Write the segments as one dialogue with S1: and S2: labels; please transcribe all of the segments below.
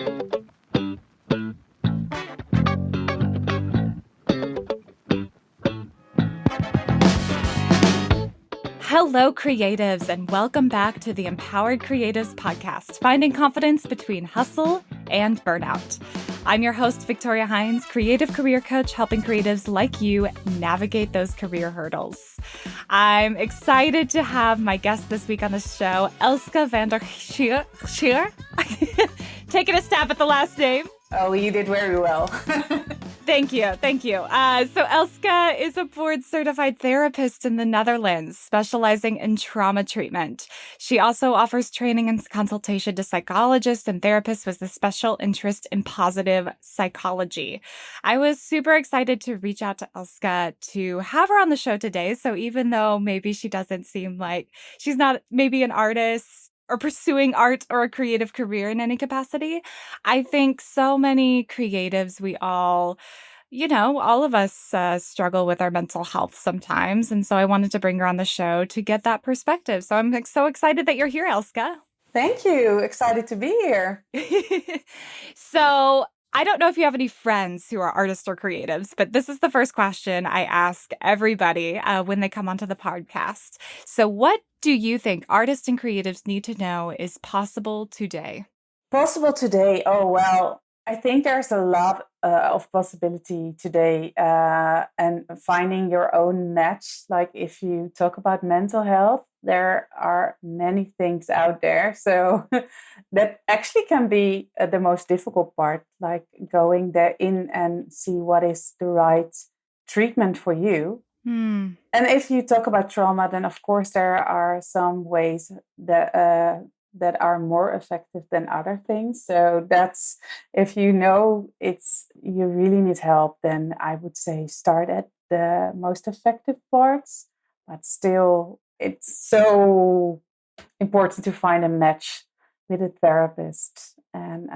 S1: Hello, creatives, and welcome back to the Empowered Creatives podcast, finding confidence between hustle and burnout. I'm your host, Victoria Hines, creative career coach, helping creatives like you navigate those career hurdles. I'm excited to have my guest this week on the show, Elske van Scheer. Taking a stab at the last name.
S2: Oh, you did very well.
S1: Thank you. So Elske is a board-certified therapist in the Netherlands, specializing in trauma treatment. She also offers training and consultation to psychologists and therapists with a special interest in positive psychology. I was super excited to reach out to Elske to have her on the show today. So even though maybe she doesn't seem like she's not maybe an artist or pursuing art or a creative career in any capacity, I think so many creatives, we all of us struggle with our mental health sometimes. And so I wanted to bring her on the show to get that perspective. So I'm so excited that you're here, Elske.
S2: Thank you. Excited to be here.
S1: So I don't know if you have any friends who are artists or creatives, but this is the first question I ask everybody when they come onto the podcast. So what do you think artists and creatives need to know is possible today?
S2: Possible today? Oh, well, I think there's a lot of possibility today and finding your own match. Like if you talk about mental health, there are many things out there. So that actually can be the most difficult part, like going there in and see what is the right treatment for you. And if you talk about trauma, then of course there are some ways that are more effective than other things. So that's, if you know you really need help, then I would say start at the most effective parts. But still, it's so important to find a match with a therapist and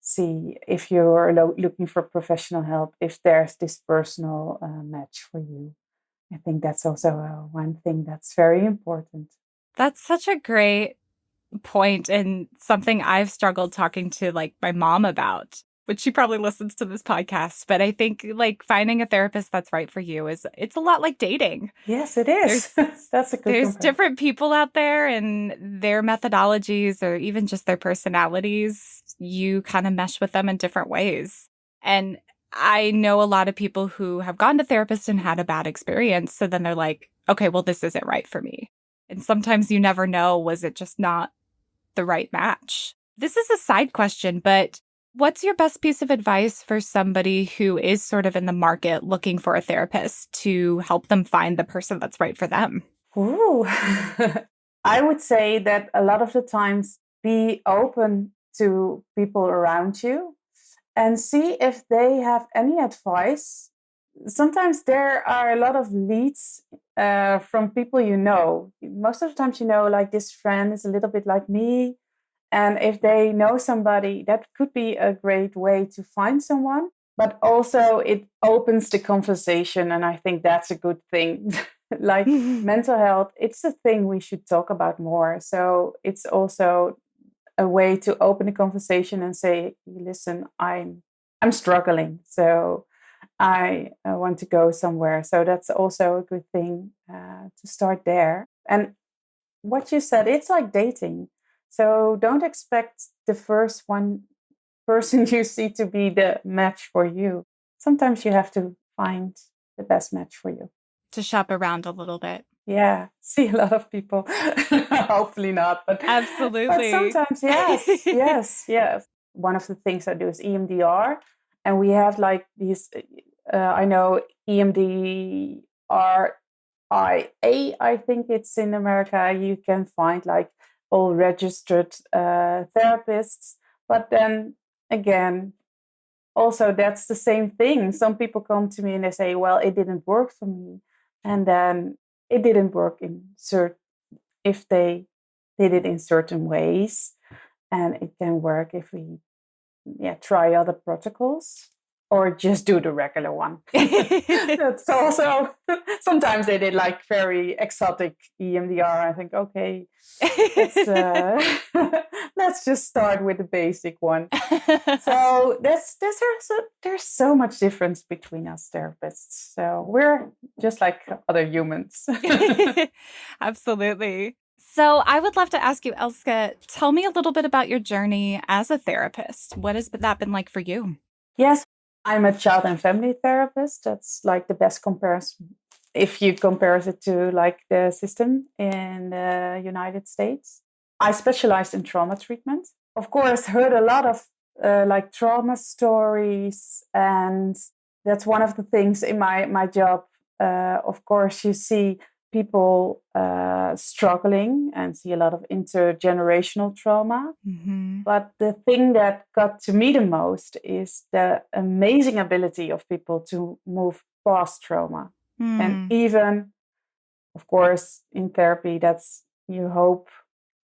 S2: see if you're looking for professional help, if there's this personal match for you. I think that's also one thing that's very important.
S1: That's such a great point and something I've struggled talking to like my mom about, which she probably listens to this podcast. But I think like finding a therapist that's right for you it's a lot like dating.
S2: Yes, it is. That's a good
S1: There's
S2: comparison.
S1: different people out there and their methodologies or even just their personalities. You kind of mesh with them in different ways. And I know a lot of people who have gone to therapists and had a bad experience. So then they're like, okay, well, this isn't right for me. And sometimes you never know, was it just not the right match? This is a side question, but what's your best piece of advice for somebody who is sort of in the market looking for a therapist to help them find the person that's right for them?
S2: Ooh. I would say that a lot of the times be open to people around you and see if they have any advice. Sometimes there are a lot of leads from people you know. Most of the times, like this friend is a little bit like me. And if they know somebody, that could be a great way to find someone. But also it opens the conversation. And I think that's a good thing. Like mental health, it's a thing we should talk about more. So it's also a way to open the conversation and say, listen, I'm struggling. So I want to go somewhere. So that's also a good thing to start there. And what you said, it's like dating. So don't expect the first one person you see to be the match for you. Sometimes you have to find the best match for you.
S1: To shop around a little bit.
S2: Yeah, see a lot of people. Hopefully not, but
S1: absolutely.
S2: But sometimes, yes. One of the things I do is EMDR, and we have like these. I know EMDR I think it's in America. You can find like all registered therapists, but then again, also that's the same thing. Some people come to me and they say, "Well, it didn't work for me," and then it didn't work if they did it in certain ways, and it can work if we try other protocols. or just do the regular one. That's also, sometimes they did like very exotic EMDR. I think, okay, let's just start with the basic one. So there's so much difference between us therapists. So we're just like other humans.
S1: Absolutely. So I would love to ask you, Elske, tell me a little bit about your journey as a therapist. What has that been like for you?
S2: Yes, I'm a child and family therapist. That's like the best comparison if you compare it to like the system in the United States. I specialized in trauma treatment. Of course, heard a lot of like trauma stories, and that's one of the things in my job. Of course, you see people struggling and see a lot of intergenerational trauma.
S1: Mm-hmm.
S2: But the thing that got to me the most is the amazing ability of people to move past trauma. And even, of course, in therapy, that's you hope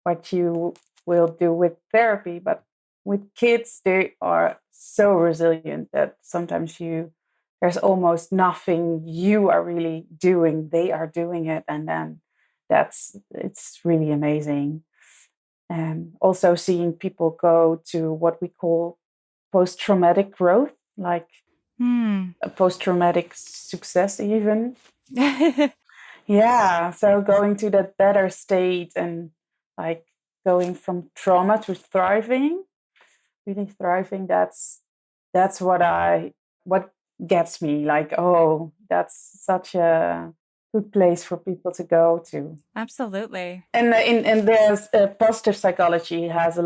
S2: what you will do with therapy. But with kids, they are so resilient that sometimes there's almost nothing you are really doing. They are doing it. And then it's really amazing. And also seeing people go to what we call post-traumatic growth, like a post-traumatic success even. Yeah, so going to that better state and like going from trauma to thriving, really thriving, that's what gets me like, oh, that's such a good place for people to go to.
S1: Absolutely.
S2: And there's positive psychology has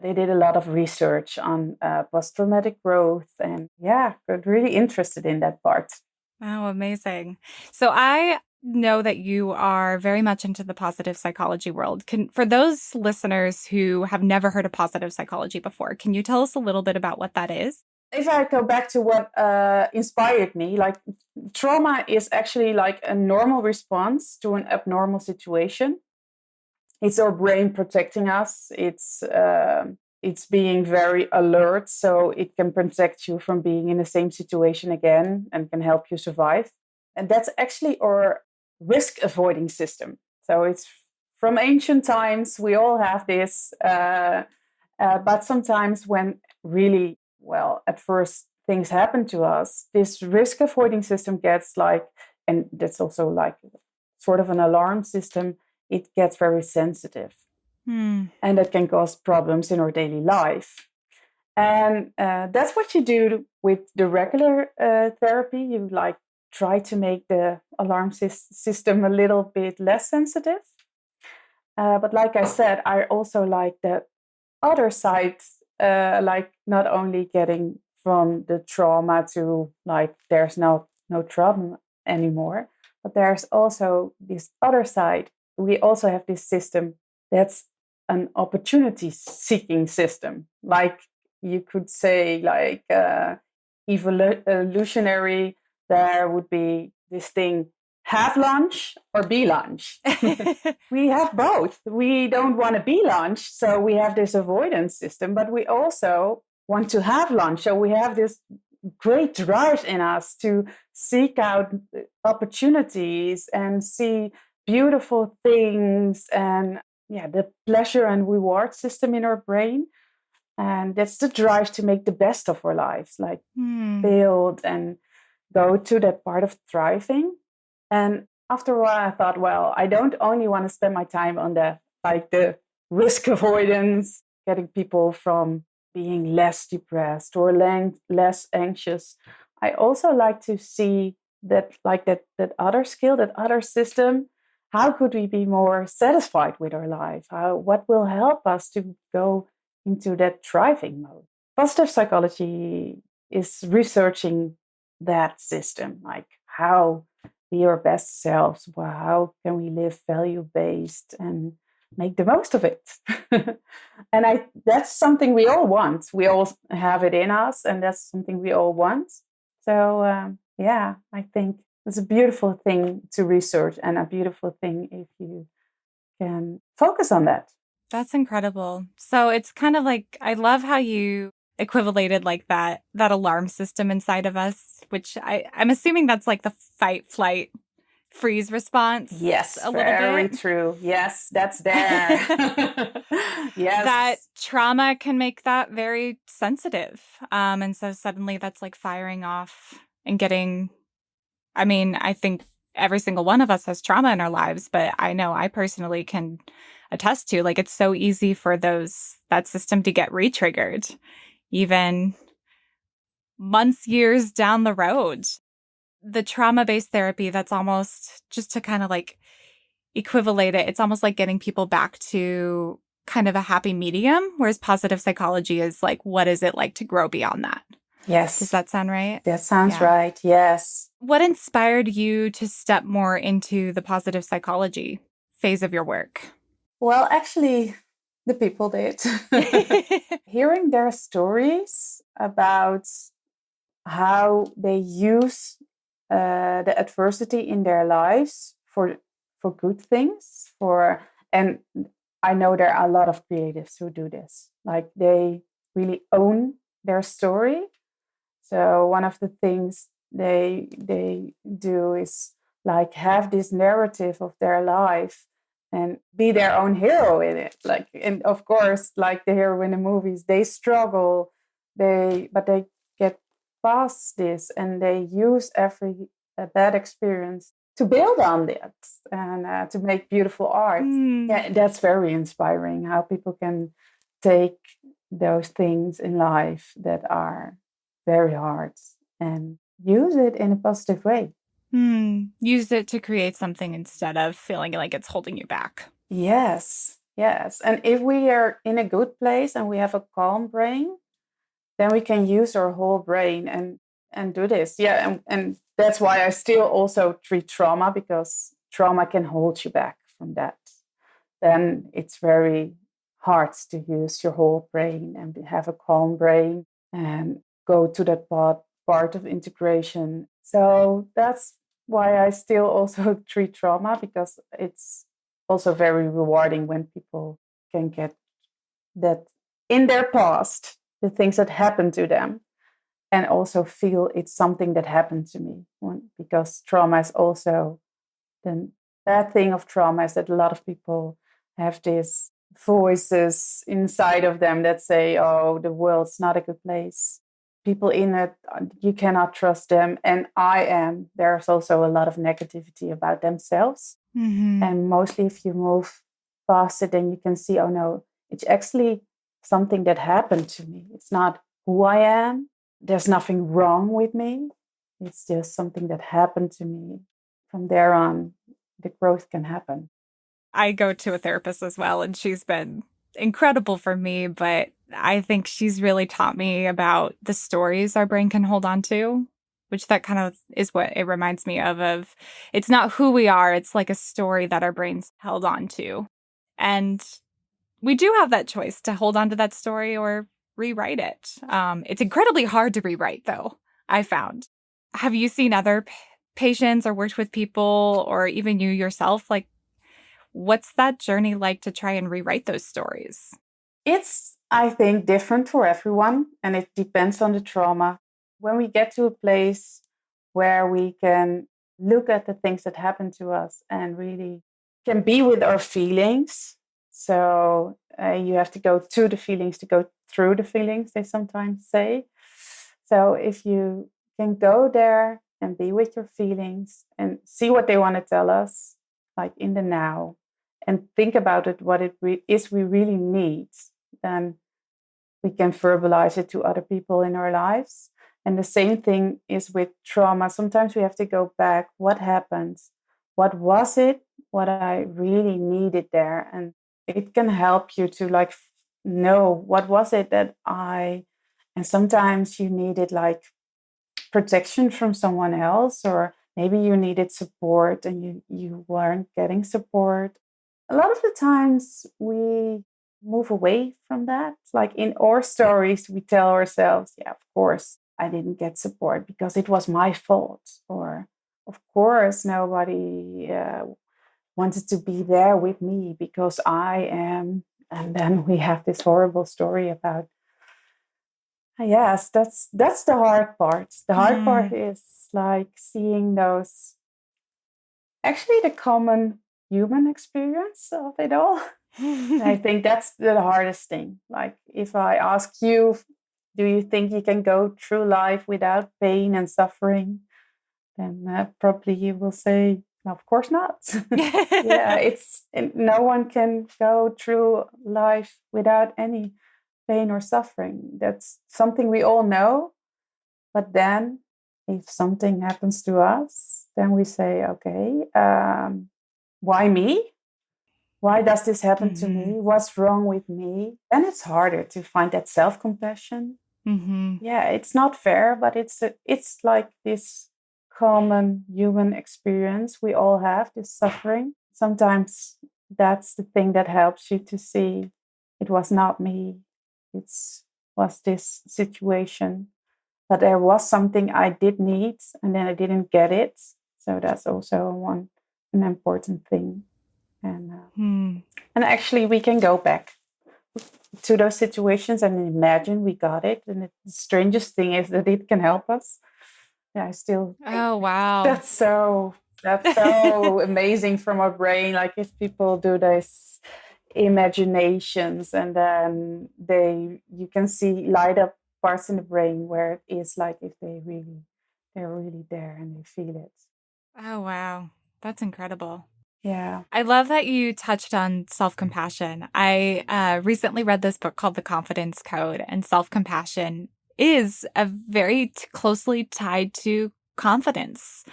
S2: they did a lot of research on post-traumatic growth, and yeah, got really interested in that part.
S1: Wow, amazing. So I know that you are very much into the positive psychology world. For those listeners who have never heard of positive psychology before, can you tell us a little bit about what that is?
S2: If I go back to what inspired me, like trauma is actually like a normal response to an abnormal situation. It's our brain protecting us. It's being very alert, so it can protect you from being in the same situation again and can help you survive. And that's actually our risk avoiding system. So it's from ancient times. We all have this, but sometimes when really well, at first things happen to us, this risk avoiding system gets like, and that's also like sort of an alarm system, it gets very sensitive. And that can cause problems in our daily life. And that's what you do with the regular therapy. You like try to make the alarm system a little bit less sensitive. But like I said, I also like the other side, like not only getting from the trauma to like there's no trauma anymore, but there's also this other side. We also have this system that's an opportunity seeking system, like you could say like evolutionary. There would be this thing, have lunch or be lunch. We have both. We don't want to be lunch, so we have this avoidance system, but we also want to have lunch. So we have this great drive in us to seek out opportunities and see beautiful things, and yeah, the pleasure and reward system in our brain. And that's the drive to make the best of our lives, like build and go to that part of thriving. And after a while, I thought, well, I don't only want to spend my time on the risk avoidance, getting people from being less depressed or less anxious. I also like to see that other skill, that other system. How could we be more satisfied with our life? What will help us to go into that thriving mode? Positive psychology is researching that system, like how be our best selves. Well, how can we live value-based and make the most of it? And that's something we all want. We all have it in us, and that's something we all want. So yeah, I think it's a beautiful thing to research and a beautiful thing if you can focus on that.
S1: That's incredible. So it's kind of like, I love how you equivalated like that alarm system inside of us, which I'm assuming that's like the fight, flight, freeze response
S2: Yes,
S1: a little
S2: very
S1: bit.
S2: true. Yes, that's there.
S1: That
S2: Yes.
S1: trauma can make that very sensitive. And so suddenly that's like firing off and getting, I mean, I think every single one of us has trauma in our lives, but I know I personally can attest to like it's so easy for that system to get re-triggered, even months, years down the road. The trauma-based therapy, that's almost just to kind of like equivalate it, it's almost like getting people back to kind of a happy medium, whereas positive psychology is like, what is it like to grow beyond that? Does
S2: Yes,
S1: that sound right?
S2: that sounds
S1: Yeah.
S2: right. Yes.
S1: What inspired you to step more into the positive psychology phase of your work?
S2: Well, actually, the people did. Hearing their stories about how they use the adversity in their lives for good things. And I know there are a lot of creatives who do this. Like they really own their story. So one of the things they do is like have this narrative of their life and be their own hero in it. Like, and of course, like the hero in the movies, they struggle, but they get past this and they use every bad experience to build on it and to make beautiful art.
S1: Mm.
S2: Yeah, that's very inspiring how people can take those things in life that are very hard and use it in a positive way.
S1: Use it to create something instead of feeling like it's holding you back.
S2: Yes, yes. And if we are in a good place and we have a calm brain, then we can use our whole brain and do this. Yeah, and that's why I still also treat trauma, because trauma can hold you back from that. Then it's very hard to use your whole brain and have a calm brain and go to that part of integration. So that's why I still also treat trauma, because it's also very rewarding when people can get that in their past, the things that happened to them, and also feel it's something that happened to me. Because trauma is also the bad thing of trauma is that a lot of people have these voices inside of them that say, oh, the world's not a good place. People in it, you cannot trust them. And there's also a lot of negativity about themselves.
S1: Mm-hmm.
S2: And mostly if you move past it, then you can see, oh no, it's actually something that happened to me. It's not who I am. There's nothing wrong with me. It's just something that happened to me. From there on, the growth can happen.
S1: I go to a therapist as well, and she's been incredible for me, but I think she's really taught me about the stories our brain can hold on to, which that kind of is what it reminds me of it's not who we are, it's like a story that our brains held on to. And we do have that choice to hold on to that story or rewrite it. It's incredibly hard to rewrite, though, I found. Have you seen other patients or worked with people or even you yourself like what's that journey like to try and rewrite those stories?
S2: It's, I think, different for everyone, and it depends on the trauma. When we get to a place where we can look at the things that happen to us and really can be with our feelings. So you have to go to the feelings to go through the feelings, they sometimes say. So if you can go there and be with your feelings and see what they want to tell us, like in the now, and think about it, what it is we really need, then we can verbalize it to other people in our lives. And the same thing is with trauma. Sometimes we have to go back. What happened? What was it? What I really needed there? And it can help you to like know what was it that and sometimes you needed like protection from someone else, or maybe you needed support and you weren't getting support. A lot of the times we move away from that. Like in our stories, we tell ourselves, yeah, of course, I didn't get support because it was my fault. Or, of course, nobody wanted to be there with me because I am. And then we have this horrible story about Yes, that's the hard part. The hard part
S1: Mm.
S2: is like seeing those, actually the common human experience of it all. I think that's the hardest thing. Like if I ask you, do you think you can go through life without pain and suffering? Then probably you will say, "No, of course not." Yeah, no one can go through life without any pain or suffering. That's something we all know. But then, if something happens to us, then we say, "Okay, why me? Why does this happen to
S1: Hmm.
S2: me? What's wrong with me?" Then it's harder to find that self compassion.
S1: Hmm.
S2: Yeah, it's not fair, but it's like this common human experience we all have, this suffering. Sometimes that's the thing that helps you to see it was not me. It's was this situation, but there was something I did need and then I didn't get it. So that's also an important thing. And
S1: Hmm.
S2: and actually we can go back to those situations and imagine we got it. And the strangest thing is that it can help us. Yeah, I still think
S1: Oh, wow.
S2: that's so amazing from our brain. Like if people do this imaginations and then you can see light up parts in the brain where it is like if they're really there and they feel it.
S1: Oh, wow. That's incredible.
S2: Yeah.
S1: I love that you touched on self compassion. I recently read this book called The Confidence Code, and self compassion is a very closely tied to confidence.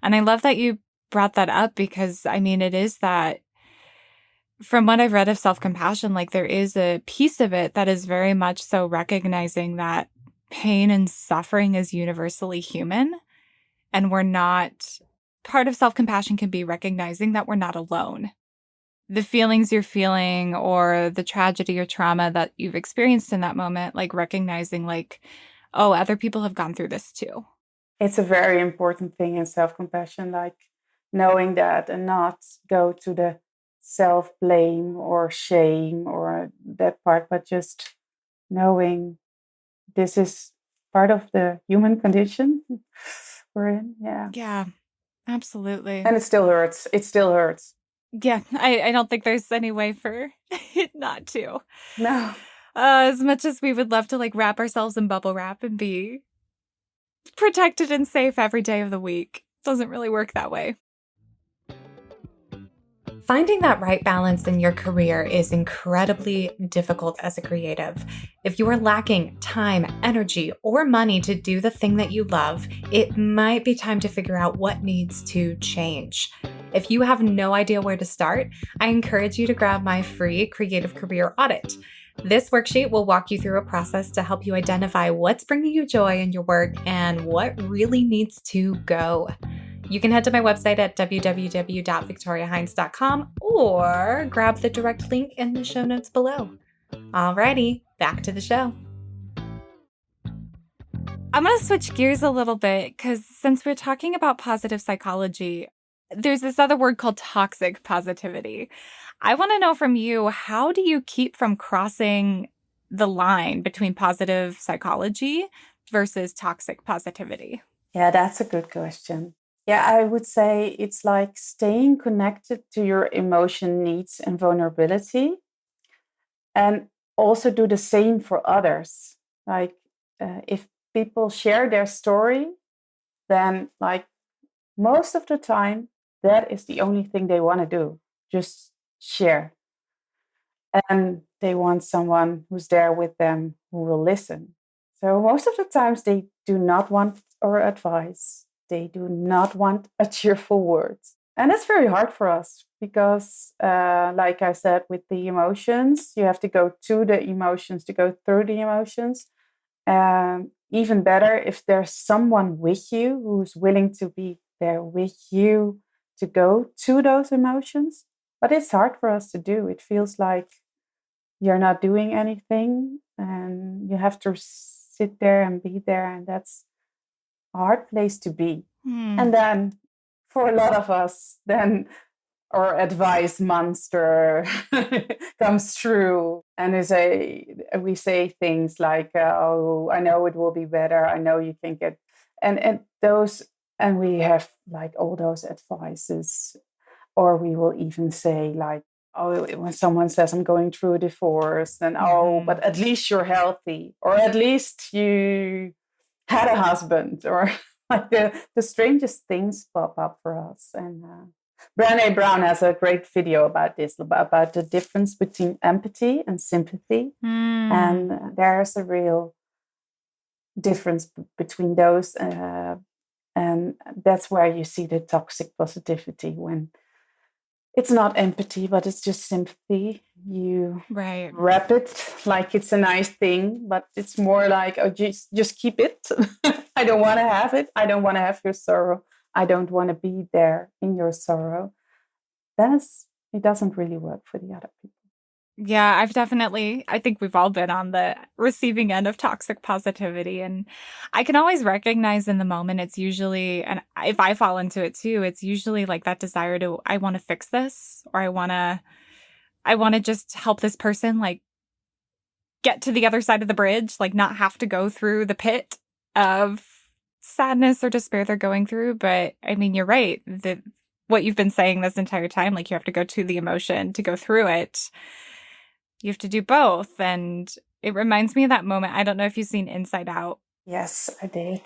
S1: And I love that you brought that up because I mean, it is that from what I've read of self compassion, like there is a piece of it that is very much so recognizing that pain and suffering is universally human and we're not. Part of self compassion can be recognizing that we're not alone. The feelings you're feeling or the tragedy or trauma that you've experienced in that moment, like recognizing, like, oh, other people have gone through this too.
S2: It's a very important thing in self compassion, like knowing that and not go to the self blame or shame or that part, but just knowing this is part of the human condition we're in. Yeah.
S1: Yeah, absolutely.
S2: And it still hurts. It still hurts.
S1: Yeah, I don't think there's any way for it not to.
S2: No.
S1: As much as we would love to like wrap ourselves in bubble wrap and be protected and safe every day of the week, doesn't really work that way. Finding that right balance in your career is incredibly difficult as a creative. If you are lacking time, energy, or money to do the thing that you love, it might be time to figure out what needs to change. If you have no idea where to start, I encourage you to grab my free Creative Career Audit. This worksheet will walk you through a process to help you identify what's bringing you joy in your work and what really needs to go. You can head to my website at www.victoriaheinz.com or grab the direct link in the show notes below. Alrighty, back to the show. I'm going to switch gears a little bit because since we're talking about positive psychology, there's this other word called toxic positivity. I want to know from you, how do you keep from crossing the line between positive psychology versus toxic positivity?
S2: Yeah, that's a good question. Yeah, I would say it's like staying connected to your emotion needs and vulnerability, and also do the same for others. Like if people share their story, then like most of the time, that is the only thing they want to do, just share. And they want someone who's there with them who will listen. So most of the times they do not want our advice. They do not want a cheerful word. And it's very hard for us because, like I said, with the emotions, you have to go to the emotions to go through the emotions. Even better if there's someone with you who's willing to be there with you to go to those emotions. But it's hard for us to do. It feels like you're not doing anything and you have to sit there and be there. And that's a hard place to be.
S1: Hmm.
S2: And then for a lot of us, then or advice monster comes through, and we say things like, "Oh, I know it will be better. I know you can get," and those, and we have like all those advices, or we will even say like, "Oh, when someone says I'm going through a divorce, then oh, but at least you're healthy, or at least you had a husband," or like the strangest things pop up for us. And Brené Brown has a great video about this, about the difference between empathy and sympathy. And there's a real difference between those. And that's where you see the toxic positivity, when it's not empathy, but it's just sympathy. You wrap it like it's a nice thing, but it's more like, oh, just keep it. I don't want to have it. I don't want to have your sorrow. I don't want to be there in your sorrow. Then it doesn't really work for the other people.
S1: Yeah, I think we've all been on the receiving end of toxic positivity. And I can always recognize in the moment, it's usually, and if I fall into it too, it's usually like that desire to, I want to fix this, or I want to just help this person like get to the other side of the bridge, like not have to go through the pit of sadness or despair they're going through. But I mean, you're right. What you've been saying this entire time, like you have to go to the emotion to go through it. You have to do both. And it reminds me of that moment. I don't know if you've seen Inside Out.
S2: Yes, I did.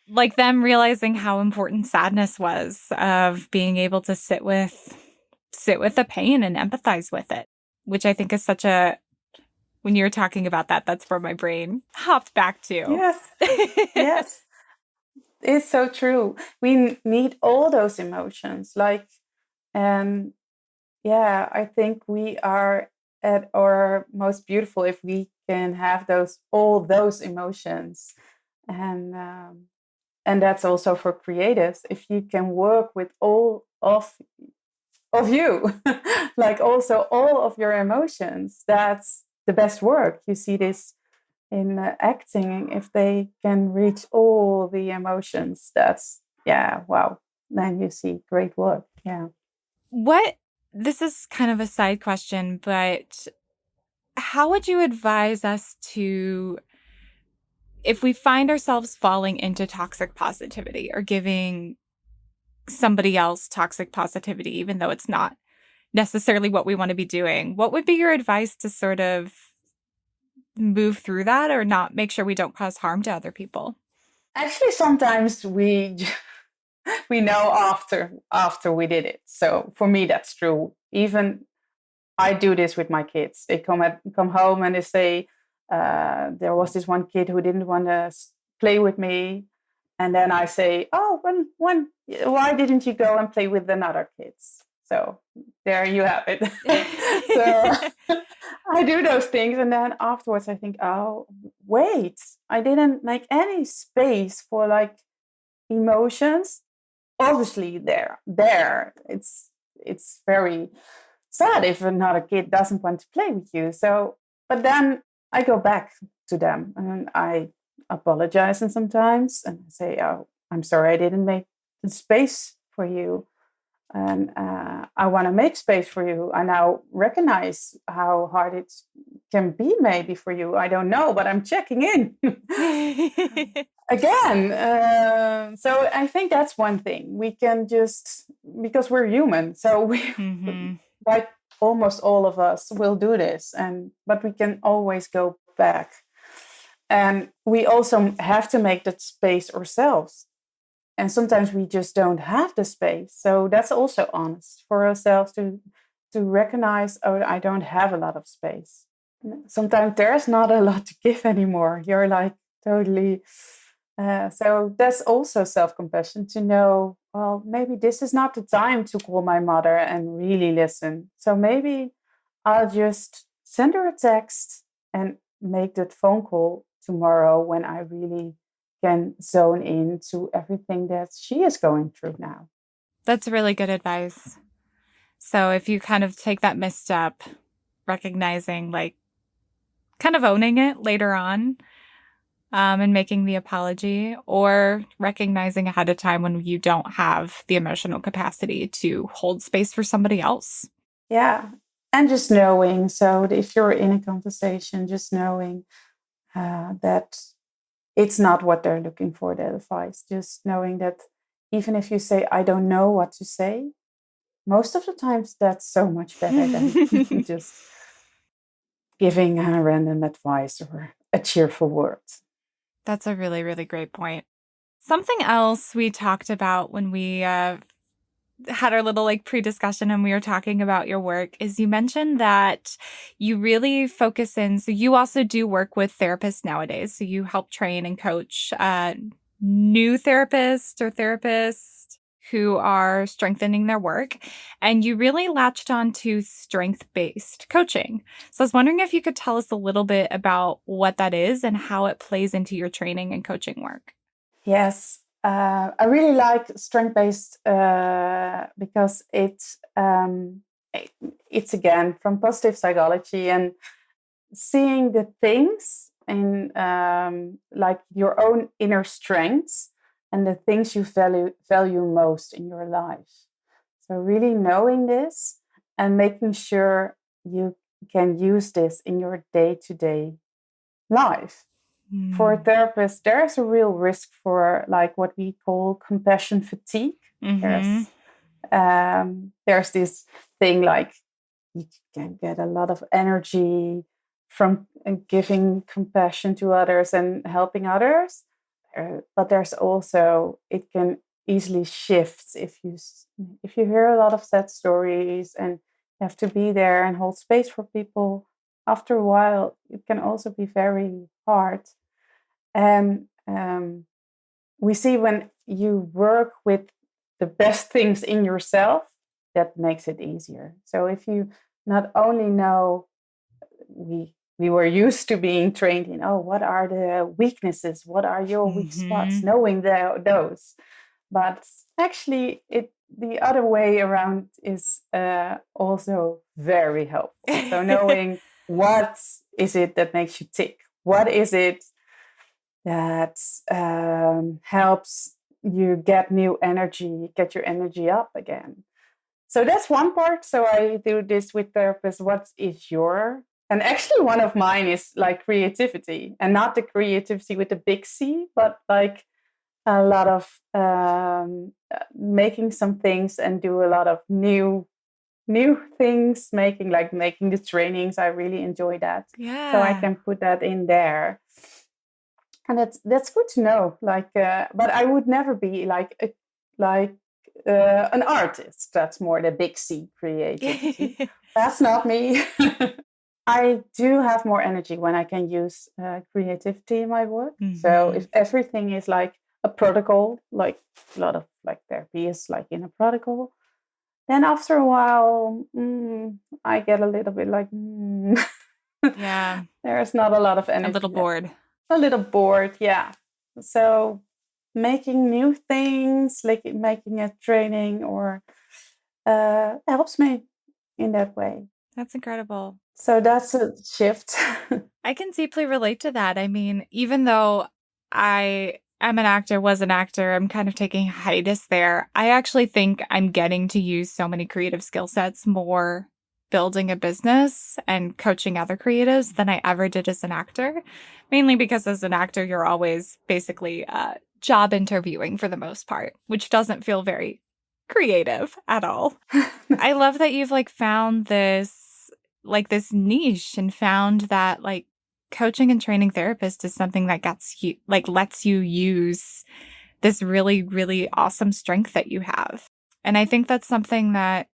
S1: Like them realizing how important sadness was, of being able to sit with the pain and empathize with it, which I think is such a, when you were talking about that, that's where my brain hopped back to.
S2: Yes. Yes. It's so true. We need all those emotions. Like, yeah, I think we are at our most beautiful if we can have all those emotions. And that's also for creatives. If you can work with all of you, like also all of your emotions, that's the best work. You see this in acting. If they can reach all the emotions, that's, yeah, wow. Then you see great work. Yeah.
S1: This is kind of a side question, but how would you advise us to, if we find ourselves falling into toxic positivity or giving somebody else toxic positivity, even though it's not necessarily what we want to be doing, what would be your advice to sort of move through that, or not make sure we don't cause harm to other people?
S2: Actually, sometimes we know after we did it. So for me, that's true. Even I do this with my kids. They come home and they say, there was this one kid who didn't want to play with me. And then I say, oh, why didn't you go and play with another kids? So there you have it. So I do those things. And then afterwards I think, oh, wait, I didn't make any space for like emotions. Obviously there, it's very sad if another kid doesn't want to play with you. So, but then I go back to them and I apologize, and sometimes and say, "Oh, I'm sorry, I didn't make the space for you, and I want to make space for you. I now recognize how hard it can be, maybe for you. I don't know, but I'm checking in." Again, so I think that's one thing we can just, because we're human, so we like almost all of us will do this, but we can always go back, and we also have to make that space ourselves, and sometimes we just don't have the space. So that's also honest for ourselves to recognize, oh, I don't have a lot of space. Sometimes there's not a lot to give anymore. You're like totally. So that's also self-compassion, to know, well, maybe this is not the time to call my mother and really listen. So maybe I'll just send her a text and make that phone call tomorrow when I really can zone into everything that she is going through now.
S1: That's really good advice. So if you kind of take that misstep, recognizing, like, kind of owning it later on, and making the apology, or recognizing ahead of time when you don't have the emotional capacity to hold space for somebody else.
S2: Yeah. And just knowing. So if you're in a conversation, just knowing that it's not what they're looking for, the advice. Just knowing that even if you say, I don't know what to say, most of the times that's so much better than just giving a random advice or a cheerful word.
S1: That's a really, really great point. Something else we talked about when we had our little like pre-discussion and we were talking about your work is you mentioned that you really focus in. So you also do work with therapists nowadays. So you help train and coach new therapists or therapists who are strengthening their work. And you really latched on to strength-based coaching. So I was wondering if you could tell us a little bit about what that is and how it plays into your training and coaching work.
S2: Yes, I really like strength-based because it's again from positive psychology and seeing the things in like your own inner strengths and the things you value most in your life. So really knowing this and making sure you can use this in your day-to-day life. For therapists, there's a real risk for like what we call compassion fatigue.
S1: Mm-hmm.
S2: There's this thing like you can get a lot of energy from giving compassion to others and helping others, but there's also it can easily shift if you hear a lot of sad stories and you have to be there and hold space for people. After a while, it can also be very hard. And we see when you work with the best things in yourself, that makes it easier. So if you not only know, we were used to being trained in, oh, what are the weaknesses? What are your weak spots? Knowing those. But actually, the other way around is also very helpful. So knowing what is it that makes you tick? What is it that helps you get new energy, get your energy up again? So that's one part. So I do this with therapists. What is your... And actually, one of mine is like creativity, and not the creativity with the big C, but like a lot of making some things and do a lot of new things, making the trainings. I really enjoy that.
S1: Yeah.
S2: So I can put that in there. And that's good to know. Like, but I would never be like an artist. That's more the big C creativity. That's not me. I do have more energy when I can use creativity in my work. Mm-hmm. So if everything is like a protocol, like a lot of like therapy is like in a protocol, then after a while, I get a little bit like,
S1: yeah,
S2: there's not a lot of energy.
S1: A little bored.
S2: A little bored, yeah. So making new things, like making a training or helps me in that way.
S1: That's incredible.
S2: So that's a shift.
S1: I can deeply relate to that. I mean, even though I am an actor, was an actor, I'm kind of taking a hiatus there. I actually think I'm getting to use so many creative skill sets more building a business and coaching other creatives than I ever did as an actor. Mainly because as an actor, you're always basically job interviewing for the most part, which doesn't feel very creative at all. I love that you've like found this niche and found that like coaching and training therapist is something that lets you use this really, really awesome strength that you have. And I think that's something that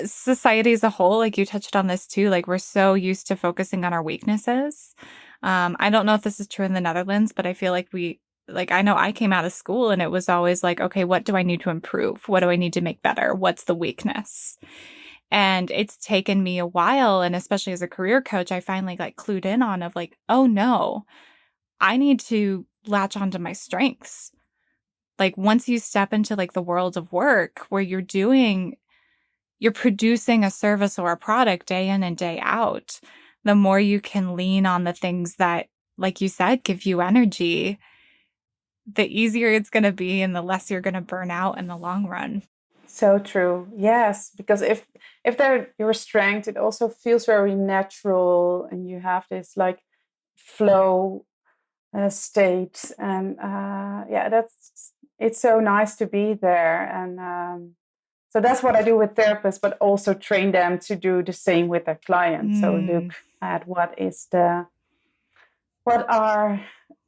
S1: society as a whole, like you touched on this too, like we're so used to focusing on our weaknesses. I don't know if this is true in the Netherlands, but I feel like I know I came out of school and it was always like, okay, what do I need to improve? What do I need to make better? What's the weakness? And it's taken me a while. And especially as a career coach, I finally like clued in on of like, oh no, I need to latch onto my strengths. Like once you step into like the world of work where you're producing a service or a product day in and day out, the more you can lean on the things that like you said, give you energy, the easier it's going to be and the less you're going to burn out in the long run.
S2: So true. Yes, because if they're your strength, it also feels very natural, and you have this like flow state, and it's so nice to be there. And so that's what I do with therapists, but also train them to do the same with their clients. So look at what are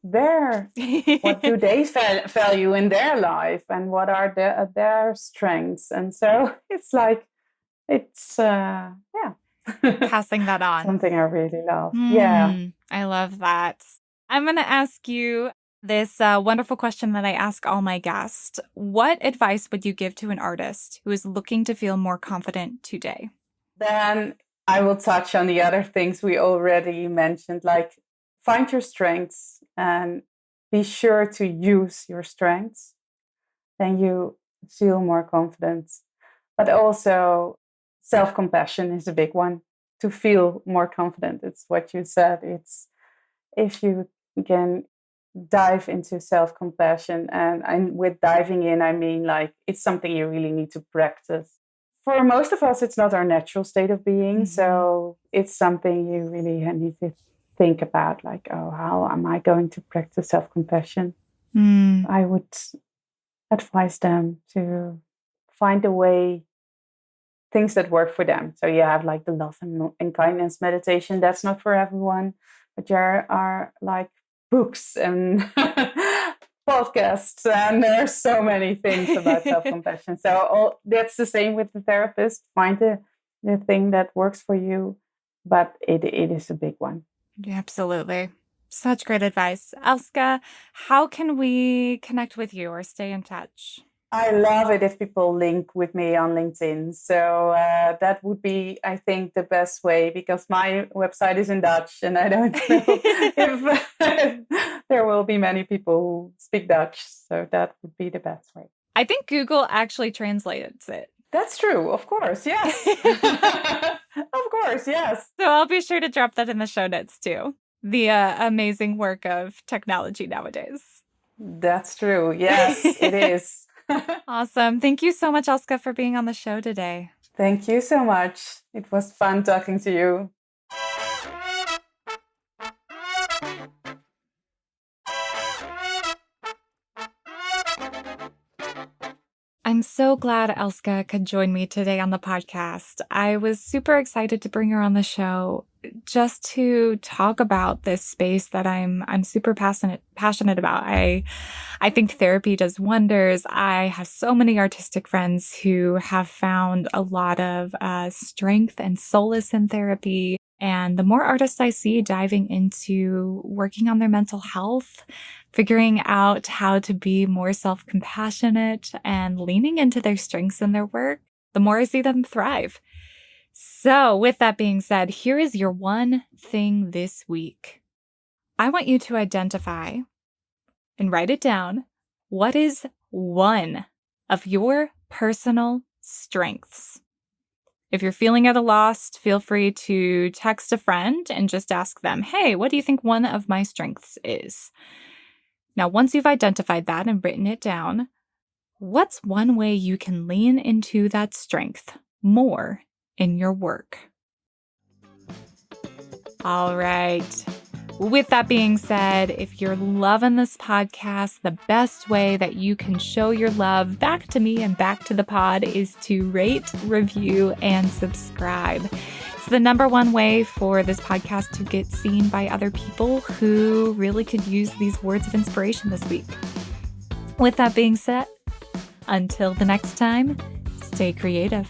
S2: what do they value in their life, and what are their strengths. And so it's
S1: passing that on.
S2: Something I really love.
S1: I love that. I'm going to ask you this wonderful question that I ask all my guests. What advice would you give to an artist who is looking to feel more confident today?
S2: Then I will touch on the other things we already mentioned, like find your strengths and be sure to use your strengths. Then you feel more confident. But also self-compassion is a big one to feel more confident. It's what you said. It's if you can dive into self-compassion, and with diving in, I mean like it's something you really need to practice. For most of us, it's not our natural state of being. So it's something you really need to think about, like, oh, how am I going to practice self-compassion? I would advise them to find a way, things that work for them. So you have like the love and kindness meditation. That's not for everyone, but there are like books and podcasts, and there's so many things about self-compassion. So that's the same with the therapist. Find the thing that works for you, but it is a big one.
S1: Yeah, absolutely. Such great advice. Elske, how can we connect with you or stay in touch?
S2: I love it if people link with me on LinkedIn. So that would be, I think, the best way, because my website is in Dutch and I don't know if there will be many people who speak Dutch. So that would be the best way.
S1: I think Google actually translates it.
S2: That's true. Of course. Yes. Of course. Yes.
S1: So I'll be sure to drop that in the show notes too. The amazing work of technology nowadays.
S2: That's true. Yes, it is.
S1: Awesome. Thank you so much, Elske, for being on the show today.
S2: Thank you so much. It was fun talking to you.
S1: I'm so glad Elske could join me today on the podcast. I was super excited to bring her on the show just to talk about this space that I'm super passionate about. I think therapy does wonders. I have so many artistic friends who have found a lot of strength and solace in therapy. And the more artists I see diving into working on their mental health, figuring out how to be more self-compassionate and leaning into their strengths in their work, the more I see them thrive. So with that being said, here is your one thing this week. I want you to identify and write it down. What is one of your personal strengths? If you're feeling at a loss, feel free to text a friend and just ask them, hey, what do you think one of my strengths is? Now, once you've identified that and written it down, what's one way you can lean into that strength more in your work? All right. With that being said, if you're loving this podcast, the best way that you can show your love back to me and back to the pod is to rate, review, and subscribe. It's the number one way for this podcast to get seen by other people who really could use these words of inspiration this week. With that being said, until the next time, stay creative.